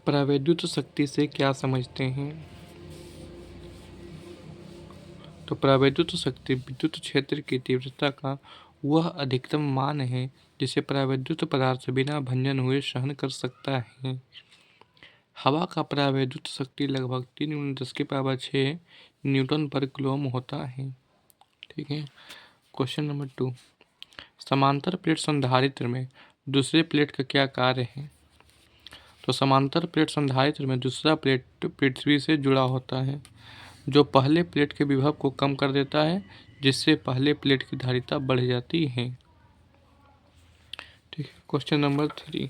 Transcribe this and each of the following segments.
परावैद्युत शक्ति से क्या समझते हैं? तो परावैद्युत शक्ति विद्युत क्षेत्र की तीव्रता का वह अधिकतम मान है जिसे परावैद्युत पदार्थ बिना भंजन हुए सहन कर सकता है। हवा का परावैद्युत शक्ति लगभग 3 × 10⁻6 न्यूटन पर कूलम होता है। ठीक है। क्वेश्चन नंबर 2, समांतर प्लेट संधारित्र में दूसरे प्लेट का क्या कार्य है? तो समांतर प्लेट संधारित्र में दूसरा प्लेट पृथ्वी से जुड़ा होता है, जो पहले प्लेट के विभव को कम कर देता है, जिससे पहले प्लेट की धारिता बढ़ जाती है। ठीक है। क्वेश्चन नंबर 3,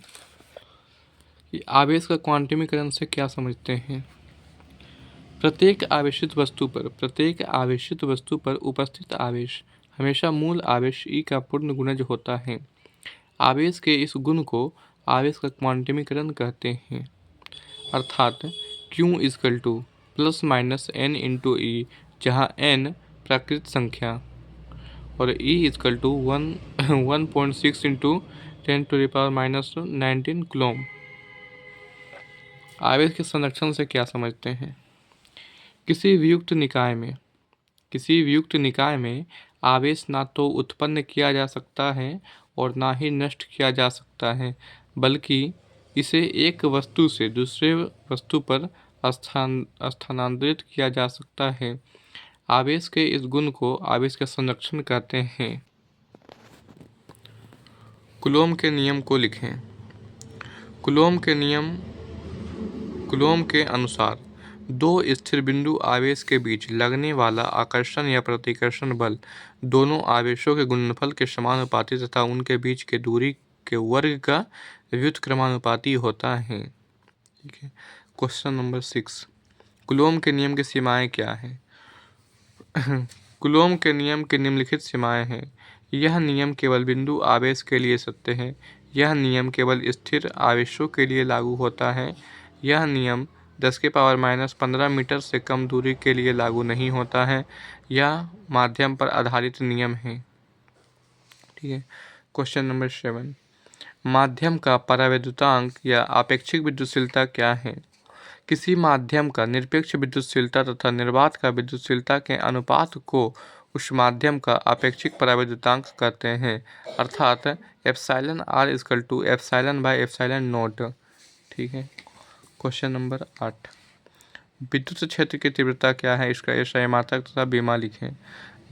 कि आवेश का क्वांटमीकरण से क्या समझते हैं? प्रत्येक आवेशित वस्तु पर उपस्थित आवेश हमेशा मूल आवेश E का पूर्ण गुणज होता है। आवेश के इस गुण को आवेश का क्वांटमीकरण कहते हैं, अर्थात Q ± n × E, जहाँ n प्राकृत संख्या और E 1.6 × 10⁻⁻19 कूलम। आवेश के संरक्षण से क्या समझते हैं? किसी वियुक्त निकाय में आवेश ना तो उत्पन्न किया जा सकता है और ना ही नष्ट किया जा सकता है, बल्कि इसे एक वस्तु से दूसरे वस्तु पर स्थानांतरित किया जा सकता है। आवेश के इस गुण को आवेश का संरक्षण कहते हैं। कूलम के नियम को लिखें। कूलम के अनुसार दो स्थिर बिंदु आवेश के बीच लगने वाला आकर्षण या प्रतिकर्षण बल दोनों आवेशों के गुणनफल के समानुपाती तथा उनके बीच के दूरी के वर्ग का व्युत्क्रमानुपाती होता है। ठीक है। क्वेश्चन नंबर 6, कूलम के नियम की सीमाएं क्या है? कूलम के नियम की निम्नलिखित सीमाएं हैं। यह नियम केवल बिंदु आवेश के लिए सत्य है। यह नियम केवल स्थिर आवेशों के लिए लागू होता है। यह नियम 10⁻⁻15 मीटर से कम दूरी के लिए लागू नहीं होता है। यह माध्यम पर आधारित नियम है। ठीक है। क्वेश्चन नंबर 7, माध्यम का परावैद्युतांक या आपेक्षिक विद्युतशीलता क्या है? किसी माध्यम का निरपेक्ष विद्युतशीलता तथा निर्वात का विद्युतशीलता के अनुपात को उस माध्यम का आपेक्षिक परावैद्युतांक कहते हैं, अर्थात εr ε/ε0। ठीक है। क्वेश्चन नंबर 8, विद्युत क्षेत्र की तीव्रता क्या है? इसका SI मात्रक तथा बीमा लिखें।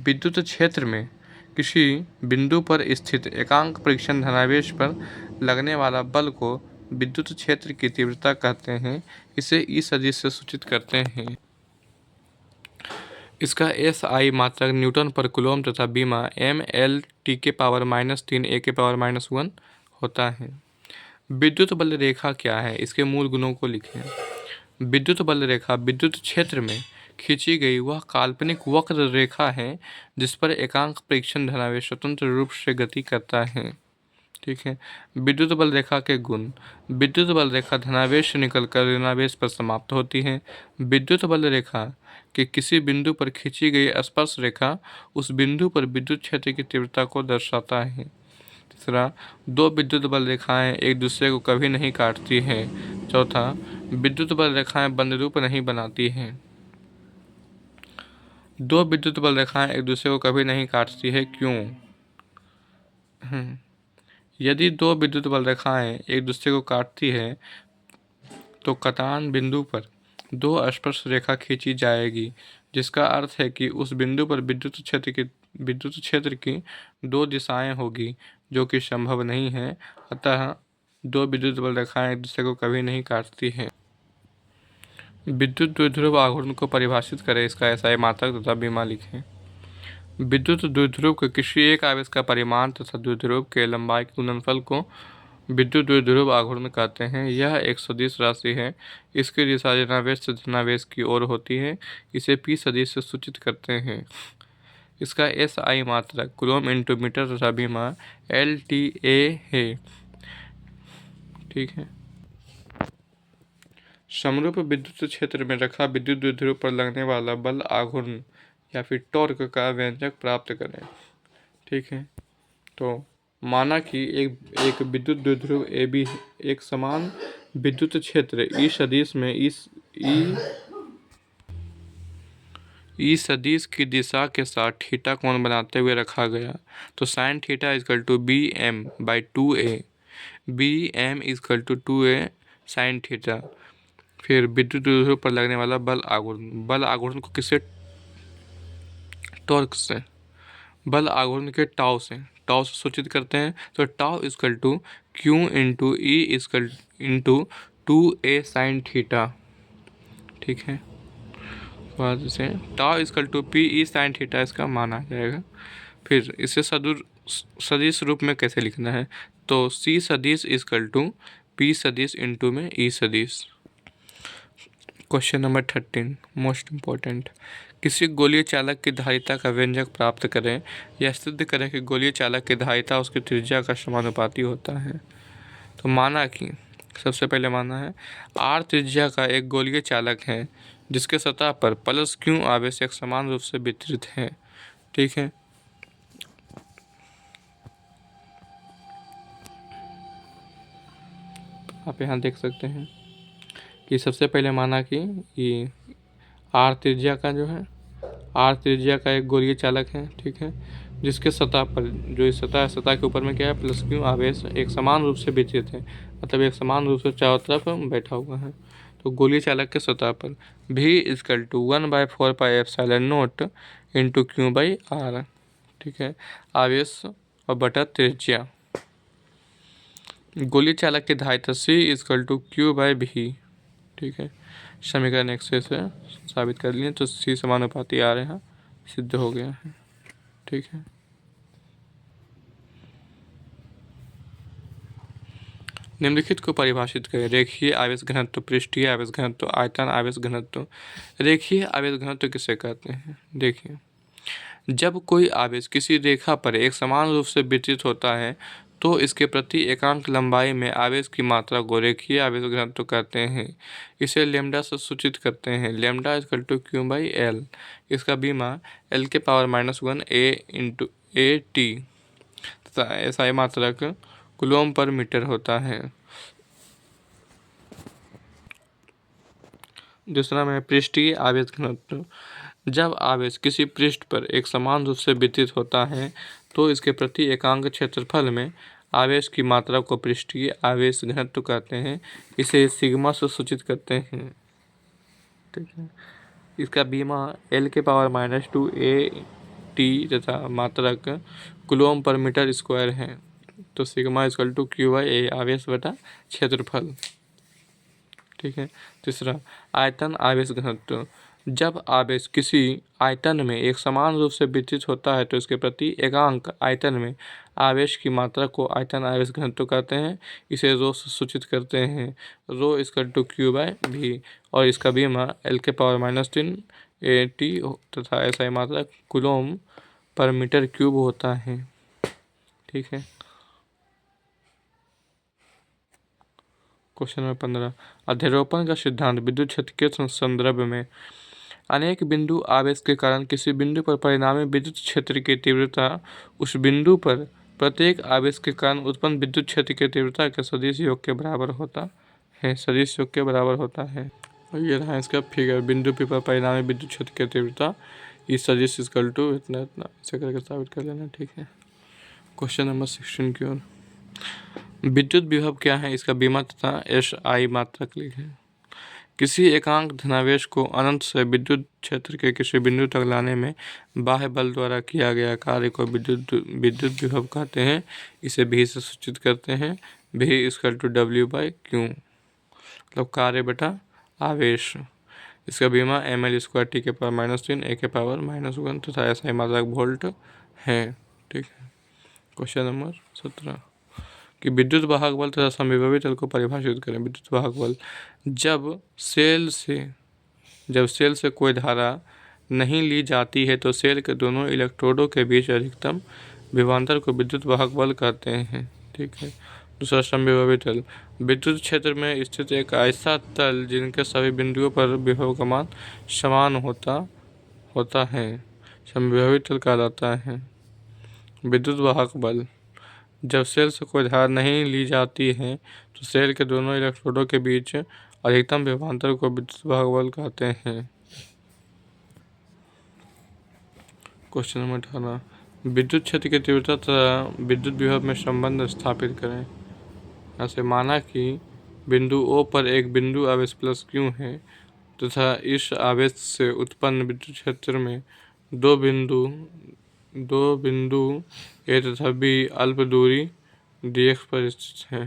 विद्युत क्षेत्र में किसी बिंदु पर स्थित एकांक परीक्षण धनावेश पर लगने वाला बल को विद्युत क्षेत्र की तीव्रता कहते हैं। इसे E सदिश से सूचित करते हैं। इसका SI मात्रक न्यूटन पर कूलम तथा बीमा mL/10⁻³ A⁻⁻1 होता है। विद्युत बल रेखा क्या है? इसके मूल गुणों को लिखें। विद्युत बल रेखा विद्युत क्षेत्र में खींची गई वह काल्पनिक वक्र रेखा है जिस पर एकांक परीक्षण धनावेश स्वतंत्र रूप से गति करता है। ठीक है। विद्युत बल रेखा के गुण। विद्युत बल रेखा धनावेश से निकलकर ऋणावेश पर समाप्त होती है। विद्युत बल रेखा के किसी बिंदु पर खींची गई स्पर्श रेखा उस बिंदु पर विद्युत क्षेत्र की तीव्रता को दर्शाता है। तीसरा, दो विद्युत बल रेखाएं एक दूसरे को कभी नहीं काटती हैं। चौथा, विद्युत बल रेखाएं बंद रूप नहीं बनाती हैं। दो विद्युत बल रेखाएं एक दूसरे को कभी नहीं काटती है, क्यों? यदि दो विद्युत बल रेखाएं एक दूसरे को काटती है तो कटान बिंदु पर दो स्पर्श रेखा खींची जाएगी, जिसका अर्थ है कि उस बिंदु पर विद्युत क्षेत्र की दो दिशाएं होगी, जो कि संभव नहीं है। अतः दो विद्युत बल रेखाएं एक दूसरे को कभी नहीं काटती हैं। विद्युत द्विध्रुव आघूर्ण को परिभाषित करें। इसका SI मात्रक तथा बीमा लिखें। विद्युत द्विध्रुव के किसी एक आवेश का परिमाण तथा द्विध्रुव के लंबाई के गुणनफल को विद्युत द्विध्रुव आघूर्ण कहते हैं। यह एक सदिश राशि है। इसकी दिशा ऋणावेश से धनावेश की ओर होती है। इसे P सदिश से सूचित करते हैं। इसका SI मात्रक कूलम × मीटर तथा बीमा LTA है। ठीक है। समरूप विद्युत क्षेत्र में रखा विद्युत द्विध्रुव पर लगने वाला बल आघूर्ण या फिर टॉर्क का व्यंजक प्राप्त करें। ठीक है। तो माना कि एक विद्युत द्विध्रुव AB एक समान विद्युत क्षेत्र ई सदिश में ई सदिश की दिशा के साथ थीटा कोण बनाते हुए रखा गया। तो sine theta is equal to B M by 2a, B M is equal to 2a sine theta. फिर विद्युत द्विध्रुव पर लगने वाला बल आघूर्ण को किससे, टॉर्क से, बल आघूर्ण के टाउ से सूचित करते हैं। तो tau is equal to Q into E is equal into 2a sine theta. ठीक है, बाद से tau is equal to P E sine theta इसका मान आ जाएगा। फिर इसे सदिश रूप में कैसे लिखना है, तो सी सदिश इजकल टू पी सदिश इंटू में ई सदिश। क्वेश्चन नंबर 13 मोस्ट इम्पोर्टेंट, किसी गोलीय चालक की धारिता का व्यंजक प्राप्त करें या सिद्ध करें कि गोलीय चालक की धारिता उसकी त्रिज्या का समानुपाती होता है। तो माना कि सबसे पहले माना है आर त्रिज्या का एक गोलीय चालक है जिसके सतह पर प्लस क्यू आवेश एक समान रूप से वितरित है। ठीक है, आप यहाँ देख सकते हैं कि सबसे पहले माना कि ये आर त्रिज्या का जो है, आर त्रिज्या का एक गोलीय चालक है। ठीक है, जिसके सतह पर, जो इस सतह के ऊपर में क्या है, प्लस क्यू आवेश एक समान रूप से वितरित है, मतलब एक समान रूप से चारों तरफ बैठा हुआ है। तो गोलीय चालक के सतह पर भी is equal to 1/4πε0 into Q by R. ठीक है, आवेश और बटा त्रिज्या। गोलीय चालक की धारिता सी इजकल टू क्यू बाई भी। ठीक है, समीकरण 1 से साबित कर लिए, तो सी समानुपाती आ रहे हैं, सिद्ध हो गया है। ठीक है, निम्नलिखित को परिभाषित करें। रेखीय आवेश घनत्व, पृष्ठीय आवेश घनत्व, आयतन आवेश घनत्व। रेखीय आवेश घनत्व किसे कहते हैं? देखिए, जब कोई आवेश किसी रेखा पर एक समान रूप से वितरित होता है तो इसके प्रति एकांक लंबाई में आवेश की मात्रा को रेखीय आवेश घनत्व कहते हैं। इसे लेमडा से सूचित करते हैं। Lambda is equal to Q by L. इसका बीमा एल के power -1 A into A T तथा ऐसा मात्रक कूलम पर मीटर होता है। दूसरा में पृष्ठीय आवेश घनत्व। जब आवेश किसी पृष्ठ पर एक समान रूप से वितरित होता है तो इसके प्रति एकांक क्षेत्रफल में आवेश की मात्रा को पृष्ठीय आवेश घनत्व कहते हैं। इसे सिग्मा से सूचित करते हैं। ठीक है, इसका बीमा एल के पावर -2 ए टी तथा मात्रक कूलम पर मीटर स्क्वायर है। तो sigma equal to Q by A आवेश बटा क्षेत्रफल। ठीक है, तीसरा आयतन आवेश घनत्व। जब आवेश किसी आयतन में एक समान रूप से वितरित होता है तो इसके प्रति एकांक आयतन में आवेश की मात्रा को आयतन आवेश घनत्व कहते हैं। इसे रो से सूचित करते हैं। Rho equal to Q by भी और इसका बीमा एल के पावर -3 ए टी तथा ऐसा मात्रा कूलम पर मीटर क्यूब होता है। ठीक है, क्वेश्चन नंबर 15, अध्यारोपण का सिद्धांत विद्युत क्षेत्र के संदर्भ में। अनेक बिंदु आवेश के कारण किसी बिंदु पर परिणामी विद्युत क्षेत्र की तीव्रता उस बिंदु पर प्रत्येक आवेश के कारण उत्पन्न विद्युत क्षेत्र की तीव्रता के सदिश योग के बराबर होता है। सदिश योग के बराबर होता है। और ये रहा इसका फिगर, बिंदु P पर परिणामी विद्युत क्षेत्र की तीव्रता इस सदिश इक्वल टू इतना इतना ऐसे करके साबित कर लेना। ठीक है, क्वेश्चन नंबर 16 की ओर। विद्युत विभव क्या है? इसका बीमा तथा एस आई मात्रक लिखें। किसी एकांक धनावेश को अनंत से विद्युत क्षेत्र के किसी बिंदु तक लाने में बाह्य बल द्वारा किया गया कार्य को विद्युत विभव कहते हैं। इसे भी से सूचित करते हैं। भी equal to W by Q, मतलब कार्य बटा आवेश। इसका बीमा एम एल स्क्वायर टी के पावर -3 ए के पावर -1 तथा ऐसा ही मात्रक वोल्ट है। ठीक है, क्वेश्चन नंबर 17 कि विद्युत वाहक बल तथा समविभवी तल को परिभाषित करें। विद्युत वाहक बल, जब सेल से कोई धारा नहीं ली जाती है तो सेल के दोनों इलेक्ट्रोडों के बीच अधिकतम विभवांतर को विद्युत वाहक बल कहते हैं। ठीक है, दूसरा समविभवी तल, विद्युत क्षेत्र में स्थित एक ऐसा तल जिनके सभी बिंदुओं पर विभव का मान समान होता है, समविभवी तल कहलाता है। विद्युत वाहक बल, जब सेल से कोई धारा नहीं ली जाती है तो सेल के दोनों इलेक्ट्रोडों के बीच अधिकतम विभवांतर को विद्युत भागबल कहते हैं। क्वेश्चन नंबर 18, विद्युत क्षेत्र की तीव्रता तथा विद्युत विभव में संबंध स्थापित करें। ऐसे माना कि बिंदु O पर एक बिंदु आवेश प्लस Q है तथा इस आवेश से उत्पन्न विद्युत क्षेत्र में दो बिंदु A तथा B अल्प दूरी dx पर स्थित हैं।